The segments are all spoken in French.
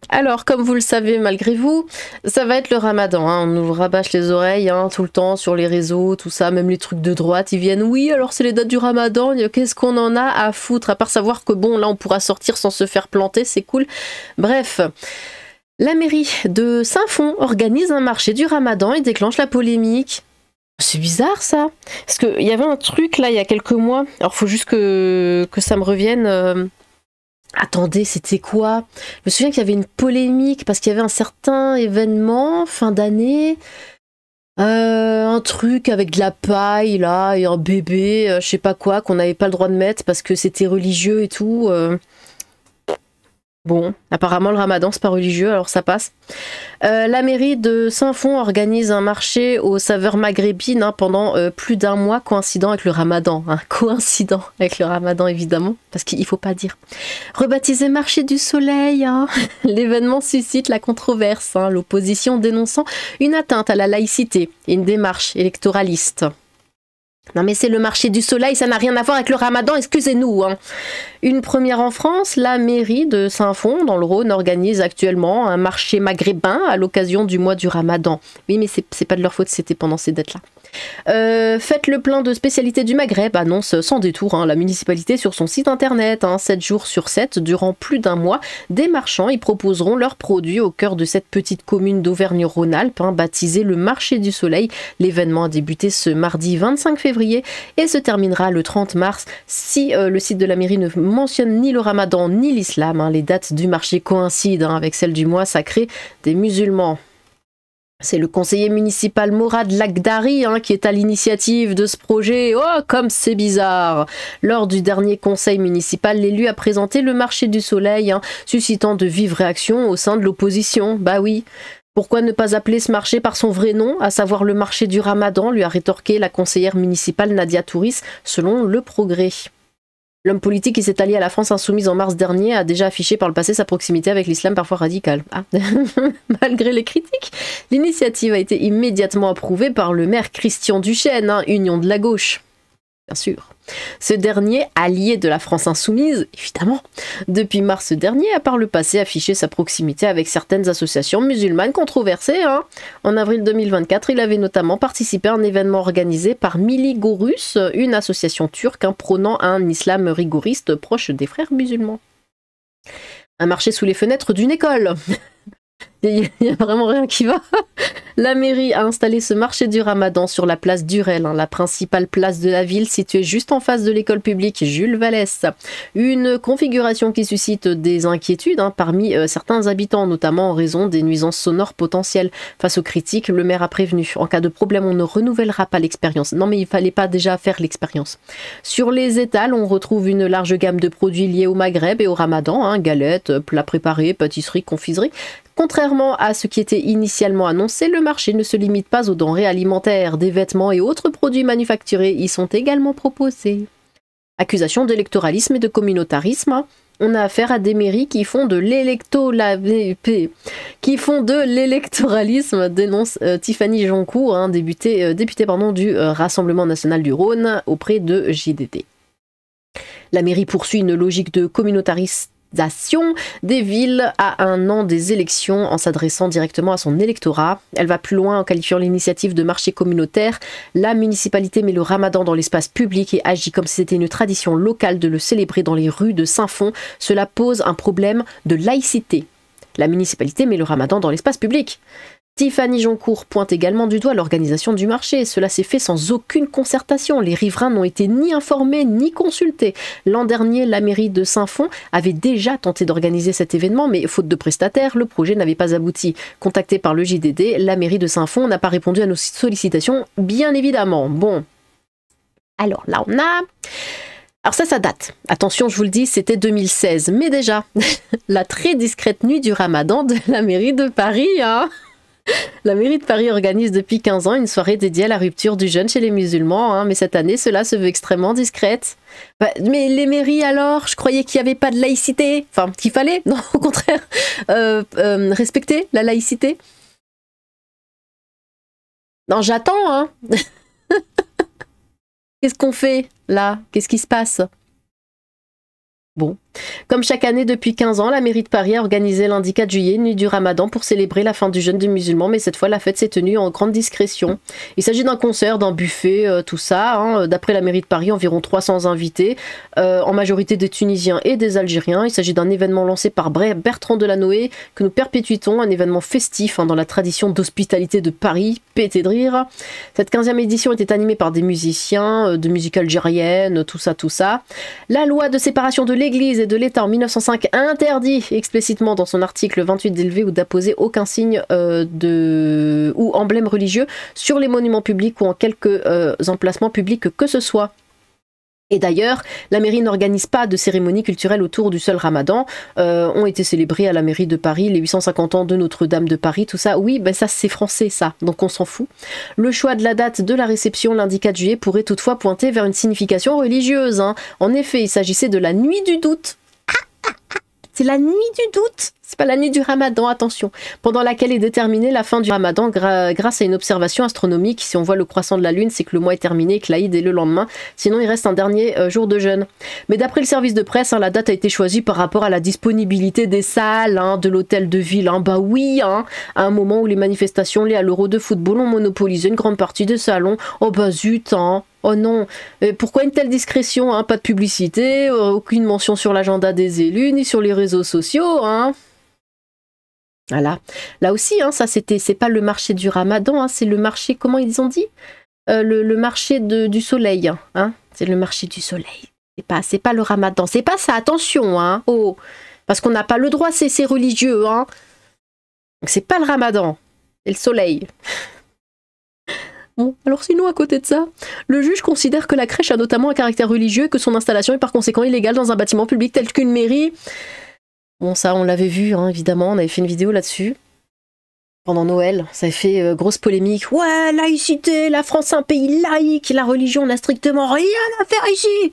Alors, comme vous le savez malgré vous, ça va être le ramadan, hein. On nous rabâche les oreilles hein, tout le temps sur les réseaux, tout ça, même les trucs de droite, ils viennent, oui, alors c'est les dates du ramadan, qu'est-ce qu'on en a à foutre, à part savoir que bon, là on pourra sortir sans se faire planter, c'est cool. Bref, la mairie de Saint-Fond organise un marché du ramadan et déclenche la polémique. C'est bizarre ça, parce qu'il y avait un truc là il y a quelques mois, alors faut juste que ça me revienne... Attendez, c'était quoi? Je me souviens qu'il y avait une polémique parce qu'il y avait un certain événement, fin d'année, un truc avec de la paille là, et un bébé, je sais pas quoi, qu'on n'avait pas le droit de mettre parce que c'était religieux et tout. Bon, apparemment le ramadan c'est pas religieux, alors ça passe. La mairie de Saint-Fond organise un marché aux saveurs maghrébines hein, pendant plus d'un mois, coïncident avec le ramadan. Hein, coïncident avec le ramadan évidemment, parce qu'il faut pas dire. Rebaptisé marché du soleil, hein. L'événement suscite la controverse, hein, l'opposition dénonçant une atteinte à la laïcité et une démarche électoraliste. Non mais c'est le marché du soleil, ça n'a rien à voir avec le ramadan, excusez-nous. Hein. Une première en France, la mairie de Saint-Fond, dans le Rhône, organise actuellement un marché maghrébin à l'occasion du mois du ramadan. Oui mais c'est pas de leur faute, c'était pendant ces dates-là. Faites le plein de spécialités du Maghreb, annonce sans détour hein, la municipalité sur son site internet. Hein, 7 jours sur 7, durant plus d'un mois, des marchands y proposeront leurs produits au cœur de cette petite commune d'Auvergne-Rhône-Alpes, hein, baptisée le Marché du Soleil. L'événement a débuté ce mardi 25 février et se terminera le 30 mars. Si le site de la mairie ne mentionne ni le ramadan ni l'islam, hein, les dates du marché coïncident hein, avec celles du mois sacré des musulmans. C'est le conseiller municipal Morad Lagdari hein, qui est à l'initiative de ce projet. Oh, comme c'est bizarre! Lors du dernier conseil municipal, l'élu a présenté le marché du soleil, hein, suscitant de vives réactions au sein de l'opposition. Bah oui. Pourquoi ne pas appeler ce marché par son vrai nom, à savoir le marché du Ramadan, lui a rétorqué la conseillère municipale Nadia Touris, selon Le Progrès. L'homme politique qui s'est allié à la France insoumise en mars dernier a déjà affiché par le passé sa proximité avec l'islam parfois radical. Ah. Malgré les critiques, l'initiative a été immédiatement approuvée par le maire Christian Duchesne, hein, Union de la gauche. Bien sûr. Ce dernier, allié de la France insoumise, évidemment, depuis mars dernier, a par le passé affiché sa proximité avec certaines associations musulmanes controversées. Hein. En avril 2024, il avait notamment participé à un événement organisé par Mili Gorus, une association turque hein, prônant un islam rigoriste proche des frères musulmans. Un marché sous les fenêtres d'une école. Il n'y a vraiment rien qui va. La mairie a installé ce marché du Ramadan sur la place Durel, hein, la principale place de la ville située juste en face de l'école publique Jules Vallès. Une configuration qui suscite des inquiétudes hein, parmi certains habitants, notamment en raison des nuisances sonores potentielles. Face aux critiques, le maire a prévenu. En cas de problème, on ne renouvellera pas l'expérience. Non mais il fallait pas déjà faire l'expérience. Sur les étals, on retrouve une large gamme de produits liés au Maghreb et au Ramadan, hein, galettes, plats préparés, pâtisseries, confiseries. Contrairement à ce qui était initialement annoncé, le marché ne se limite pas aux denrées alimentaires, des vêtements et autres produits manufacturés y sont également proposés. Accusation d'électoralisme et de communautarisme. On a affaire à des mairies qui font de l'électoralisme, dénonce Tiffany Joncourt, hein, députée du Rassemblement national du Rhône auprès de JDD. La mairie poursuit une logique de communautarisme des villes à un an des élections en s'adressant directement à son électorat. Elle va plus loin en qualifiant l'initiative de marché communautaire. La municipalité met le ramadan dans l'espace public et agit comme si c'était une tradition locale de le célébrer dans les rues de Saint-Fond. Cela pose un problème de laïcité. La municipalité met le ramadan dans l'espace public. Tiffany Joncourt pointe également du doigt l'organisation du marché. Cela s'est fait sans aucune concertation. Les riverains n'ont été ni informés ni consultés. L'an dernier, la mairie de Saint-Fond avait déjà tenté d'organiser cet événement, mais faute de prestataires, le projet n'avait pas abouti. Contacté par le JDD, la mairie de Saint-Fond n'a pas répondu à nos sollicitations, bien évidemment. Bon, alors là on a... Alors ça date. Attention, je vous le dis, c'était 2016. Mais déjà, la très discrète nuit du ramadan de la mairie de Paris, hein. La mairie de Paris organise depuis 15 ans une soirée dédiée à la rupture du jeûne chez les musulmans, hein, mais cette année, cela se veut extrêmement discrète. Bah, mais les mairies alors, je croyais qu'il n'y avait pas de laïcité, enfin qu'il fallait, non, au contraire, respecter la laïcité. Non, j'attends, hein. Qu'est-ce qu'on fait là? Qu'est-ce qui se passe? Bon, Comme chaque année depuis 15 ans, la mairie de Paris a organisé lundi 4 juillet, nuit du Ramadan, pour célébrer la fin du jeûne des musulmans, mais cette fois la fête s'est tenue en grande discrétion. Il s'agit d'un concert, d'un buffet, tout ça. Hein. D'après la mairie de Paris, environ 300 invités, en majorité des Tunisiens et des Algériens. Il s'agit d'un événement lancé par Bertrand Delanoë, que nous perpétuons, un événement festif dans la tradition d'hospitalité de Paris, pété de rire. Cette 15e édition était animée par des musiciens, de musique algérienne, tout ça, tout ça. La loi de séparation de l'Église et de l'État en 1905 interdit explicitement dans son article 28 d'élever ou d'apposer aucun signe ou emblème religieux sur les monuments publics ou en quelques emplacements publics que ce soit. Et d'ailleurs, la mairie n'organise pas de cérémonies culturelles autour du seul Ramadan. Ont été célébrés à la mairie de Paris les 850 ans de Notre-Dame de Paris, tout ça. Oui, ben ça c'est français ça, donc on s'en fout. Le choix de la date de la réception lundi 4 juillet pourrait toutefois pointer vers une signification religieuse. Hein. En effet, il s'agissait de la nuit du doute. C'est la nuit du doute, c'est pas la nuit du Ramadan, attention, pendant laquelle est déterminée la fin du Ramadan grâce à une observation astronomique. Si on voit le croissant de la lune, c'est que le mois est terminé, que l'Aïd est le lendemain, sinon il reste un dernier jour de jeûne. Mais d'après le service de presse, hein, la date a été choisie par rapport à la disponibilité des salles, hein, de l'hôtel de ville. Hein. Bah oui, hein, à un moment où les manifestations liées à l'Euro de football ont monopolisé une grande partie des salons. Oh bah zut, hein. Oh non, pourquoi une telle discrétion, hein? Pas de publicité, aucune mention sur l'agenda des élus, ni sur les réseaux sociaux, hein? Voilà. Là aussi, hein, ça c'est pas le marché du Ramadan, hein, c'est le marché, comment ils ont dit? Le marché du soleil, hein? C'est le marché du soleil. C'est pas le Ramadan, c'est pas ça, attention, hein? Oh, parce qu'on n'a pas le droit, c'est religieux, hein? Donc c'est pas le Ramadan, c'est le soleil. Bon, alors sinon, à côté de ça, le juge considère que la crèche a notamment un caractère religieux et que son installation est par conséquent illégale dans un bâtiment public tel qu'une mairie. Bon, ça, on l'avait vu, hein, évidemment, on avait fait une vidéo là-dessus. Pendant Noël, ça a fait grosse polémique. Ouais, laïcité, la France est un pays laïque, la religion n'a strictement rien à faire ici.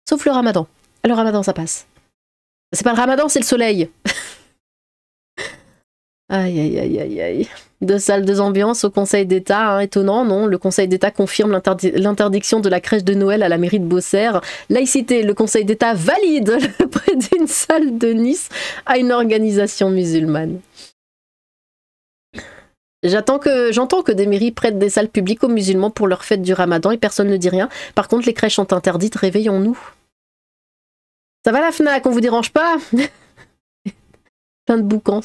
Sauf le Ramadan. Le Ramadan, ça passe. C'est pas le Ramadan, c'est le soleil. Aïe, aïe, aïe, aïe, aïe. Deux salles, deux ambiances au Conseil d'État. Hein, étonnant, non? Le Conseil d'État confirme l'interdiction de la crèche de Noël à la mairie de Beaucaire. Laïcité, le Conseil d'État valide le prêt d'une salle de Nice à une organisation musulmane. J'entends que des mairies prêtent des salles publiques aux musulmans pour leur fête du Ramadan et personne ne dit rien. Par contre, les crèches sont interdites, réveillons-nous. Ça va la Fnac, on vous dérange pas? Plein de bouquins,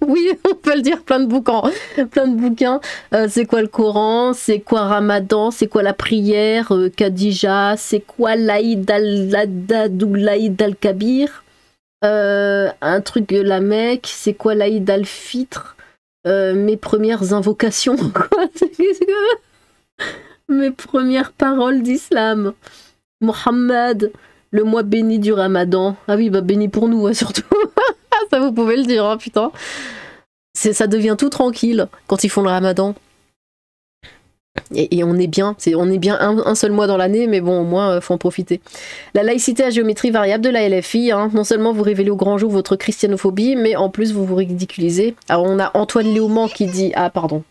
oui, on peut le dire, plein de bouquins. Plein de bouquins. C'est quoi le Coran? C'est quoi Ramadan? C'est quoi la prière? Khadija? C'est quoi l'Aïd al-Adad ou l'Aïd al-Kabir? Un truc de la Mecque. C'est quoi l'Aïd al-Fitr? Mes premières invocations. Quoi? Mes premières paroles d'islam. Mohammed. Le mois béni du Ramadan. Ah oui, bah béni pour nous, hein, surtout. Ça, vous pouvez le dire, hein, putain. Ça devient tout tranquille quand ils font le Ramadan. Et on est bien. On est bien un seul mois dans l'année, mais bon, au moins, faut en profiter. La laïcité à géométrie variable de la LFI. Hein, non seulement vous révélez au grand jour votre christianophobie, mais en plus, vous vous ridiculisez. Alors, on a Antoine Léaumont qui dit... Ah, pardon.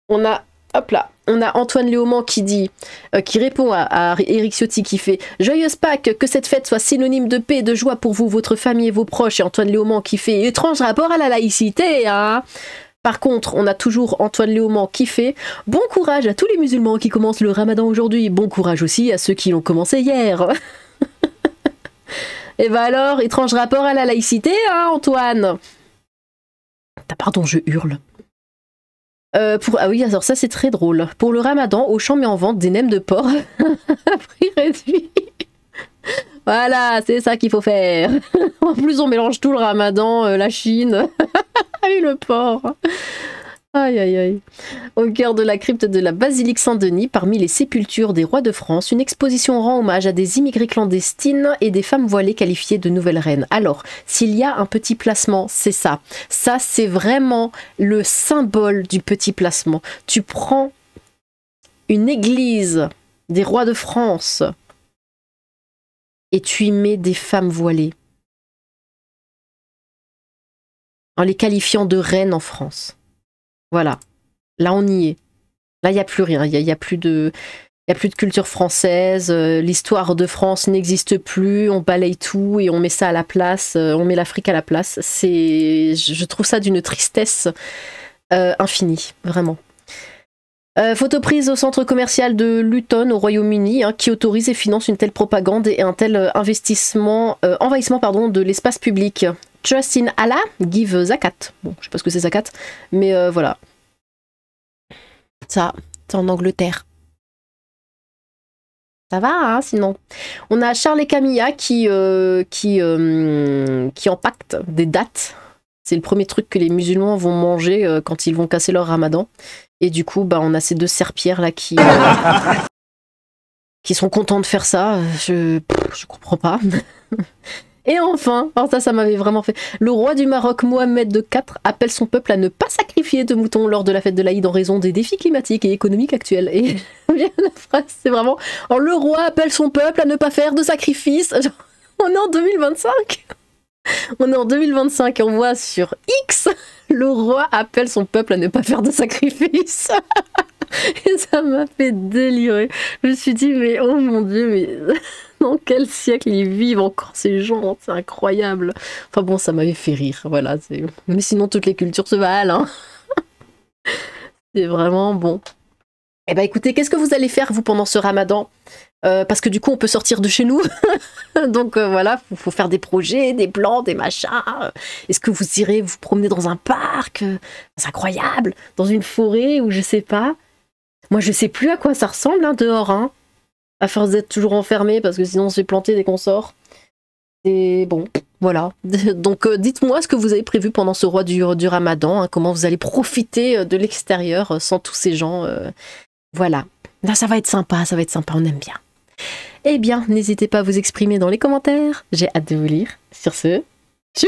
On a... Hop là, on a Antoine Léaumont qui répond à Éric Ciotti qui fait « Joyeuse Pâques, que cette fête soit synonyme de paix et de joie pour vous, votre famille et vos proches. » Et Antoine Léaumont qui fait « Étrange rapport à la laïcité, hein ?» Par contre, on a toujours Antoine Léaumont qui fait « Bon courage à tous les musulmans qui commencent le Ramadan aujourd'hui. Bon courage aussi à ceux qui l'ont commencé hier. » Et bah alors, étrange rapport à la laïcité, hein, Antoine? Pardon, je hurle. Ah oui, alors ça c'est très drôle. Pour le Ramadan, Auchan met en vente des nems de porc à prix réduit. Voilà, c'est ça qu'il faut faire. En plus, on mélange tout le Ramadan, la Chine et le porc. Aïe aïe aïe. Au cœur de la crypte de la basilique Saint-Denis, parmi les sépultures des rois de France, une exposition rend hommage à des immigrés clandestines et des femmes voilées qualifiées de nouvelles reines. Alors, s'il y a un petit placement, c'est ça. Ça, c'est vraiment le symbole du petit placement. Tu prends une église des rois de France et tu y mets des femmes voilées en les qualifiant de reines en France. Voilà, là on y est. Là il n'y a plus rien, il y a plus de... Il n'y a plus de culture française, l'histoire de France n'existe plus, on balaye tout et on met ça à la place, on met l'Afrique à la place. Je trouve ça d'une tristesse infinie, vraiment. Photo prise au centre commercial de Luton au Royaume-Uni, hein, qui autorise et finance une telle propagande et un tel envahissement de l'espace public. Trust in Allah, give zakat. Bon, je sais pas ce que c'est zakat, mais voilà. Ça, c'est en Angleterre. Ça va, hein, sinon. On a Charles et Camilla qui empaquetent des dattes. C'est le premier truc que les musulmans vont manger quand ils vont casser leur ramadan. Et du coup, bah, on a ces deux serpillères là qui sont contents de faire ça. Je comprends pas. Et enfin, alors ça m'avait vraiment fait. Le roi du Maroc, Mohamed IV, appelle son peuple à ne pas sacrifier de moutons lors de la fête de l'Aïd en raison des défis climatiques et économiques actuels. Et bien la phrase, c'est vraiment. Alors, le roi appelle son peuple à ne pas faire de sacrifice. On est en 2025. On est en 2025 et on voit sur X, le roi appelle son peuple à ne pas faire de sacrifice. Et ça m'a fait délirer. Je me suis dit, mais oh mon Dieu, mais dans quel siècle ils vivent encore ces gens? C'est incroyable. Enfin bon, ça m'avait fait rire, voilà. Mais sinon, toutes les cultures se valent. Hein. C'est vraiment bon. Eh ben écoutez, qu'est-ce que vous allez faire, vous, pendant ce ramadan? Parce que du coup, on peut sortir de chez nous. Donc voilà, faut faire des projets, des plans, des machins. Est-ce que vous irez vous promener dans un parc? C'est incroyable. Dans une forêt ou je sais pas. Moi, je sais plus à quoi ça ressemble hein, dehors. Hein. À force d'être toujours enfermé, parce que sinon on se fait planter dès qu'on sort. Et bon, voilà. Donc dites-moi ce que vous avez prévu pendant ce roi du ramadan. Hein, comment vous allez profiter de l'extérieur sans tous ces gens. Voilà. Là, ça va être sympa, on aime bien. Eh bien, n'hésitez pas à vous exprimer dans les commentaires. J'ai hâte de vous lire. Sur ce, tchou!